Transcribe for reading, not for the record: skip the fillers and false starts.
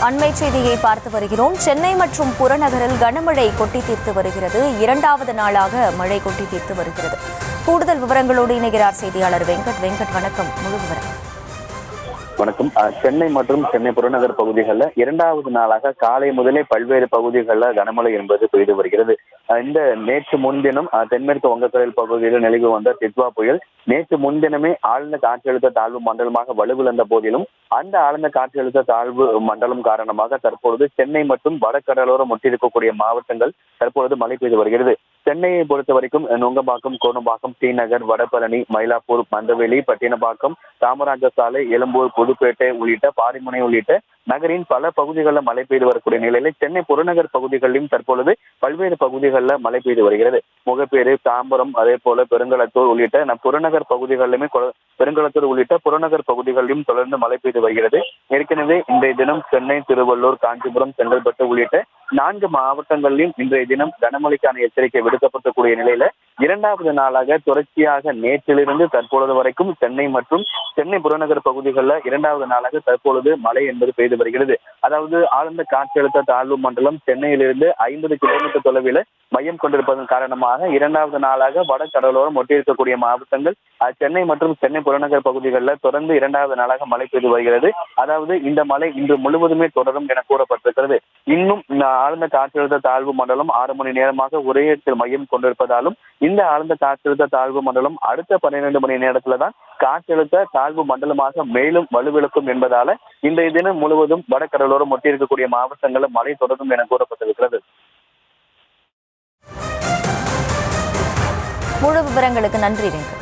அண்மை செய்தியை பார்த்து வருகிறோம். சென்னை மற்றும் புறநகரில் கனமழை கொட்டி தீர்த்து வருகிறது. இரண்டாவது நாளாக மழை கொட்டி தீர்த்து வருகிறது. கூடுதல் விவரங்களோடு இணைகிறார் செய்தியாளர் வெங்கட். வணக்கம். முழு விவரம். வணக்கம். சென்னை மற்றும் சென்னை புறநகர் பகுதிகளில் இரண்டாவது நாளாக காலை முதலே பல்வேறு பகுதிகளில் கனமழை என்பது பெய்து வருகிறது. இந்த நேற்று முன்தினம் தென்மேற்கு வங்கக்கடல் பகுதியில் நிலவி வந்த டிட்வா புயல் நேற்று முன்தினமே ஆழ்ந்த காற்றழுத்த தாழ்வு மண்டலமாக வலுவிழந்த போதிலும் அந்த ஆழ்ந்த காற்றழுத்த தாழ்வு மண்டலம் காரணமாக தற்பொழுது சென்னை மற்றும் வடகடலோரம் ஒட்டியிருக்கக்கூடிய மாவட்டங்கள் தற்பொழுது மழை பெய்து வருகிறது. சென்னையை பொறுத்த வரைக்கும் நுங்கம்பாக்கம், கோடம்பாக்கம், ஸ்ரீநகர், வடபழனி, மயிலாப்பூர், மந்தவெளி, பட்டினப்பாக்கம், காமராஜர் சாலை, எழும்பூர், புதுப்பேட்டை உள்ளிட்ட பாரிமுனை உள்ளிட்ட நகரின் பல பகுதிகளில் மழை பெய்து வரக்கூடிய நிலையில சென்னை புறநகர் பகுதிகளிலும் தற்பொழுது பல்வேறு பகுதிகளில் மழை பெய்து வருகிறது. முகப்பேறு, தாம்பரம், அதே போல பெருங்களத்தூர் உள்ளிட்ட புறநகர் பகுதிகளிலுமே பெருங்களத்தூர் உள்ளிட்ட புறநகர் பகுதிகளிலும் தொடர்ந்து மழை பெய்து வருகிறது. ஏற்கனவே இன்றைய தினம் சென்னை, திருவள்ளூர், காஞ்சிபுரம், செங்கல்பட்டு உள்ளிட்ட 4 மாவட்டங்களிலும் இன்றைய தினம் கனமழைக்கான எச்சரிக்கை விடுக்கப்படக்கூடிய நிலையில இரண்டாவது நாளாக தொடர்ச்சியாக நேற்றிலிருந்து தற்பொழுது வரைக்கும் சென்னை மற்றும் சென்னை புறநகர் பகுதிகளில் இரண்டாவது நாளாக தற்பொழுது மழை என்பது பெய்து வருகிறது. அதாவது ஆழ்ந்த காற்றழுத்த தாழ்வு மண்டலம் சென்னையிலிருந்து 50 கிலோமீட்டர் தொலைவில் மையம் கொண்டிருப்பதன் காரணமாக இரண்டாவது நாளாக வட கடலோரம் ஒட்டியிருக்கக்கூடிய மாவட்டங்கள் சென்னை மற்றும் சென்னை புறநகர் பகுதிகளில் தொடர்ந்து இரண்டாவது நாளாக மழை பெய்து வருகிறது. அதாவது இந்த மழை இன்று முழுவதுமே தொடரும் என கூறப்பட்டிருக்கிறது. இன்னும் ஆழ்ந்த காற்றழுத்த தாழ்வு மண்டலம் 6 மணி நேரமாக ஒரே இடத்தில் மையம் கொண்டிருப்பதாலும் இந்த ஆழ்ந்த காற்றழுத்த தாழ்வு மண்டலம் அடுத்த 12 மணி நேரத்துல தான் காற்றழுத்த தாழ்வு மண்டலமாக மேலும் வலுவிழக்கும் என்பதால இன்றைய தினம் முழுவதும் வடகடலோரம் ஒட்டியிருக்கக்கூடிய மாவட்டங்களில் மழை தொடரும் என கூறப்பட்டிருக்கிறது. முழு விவரங்களுக்கு நன்றி வெங்கட்.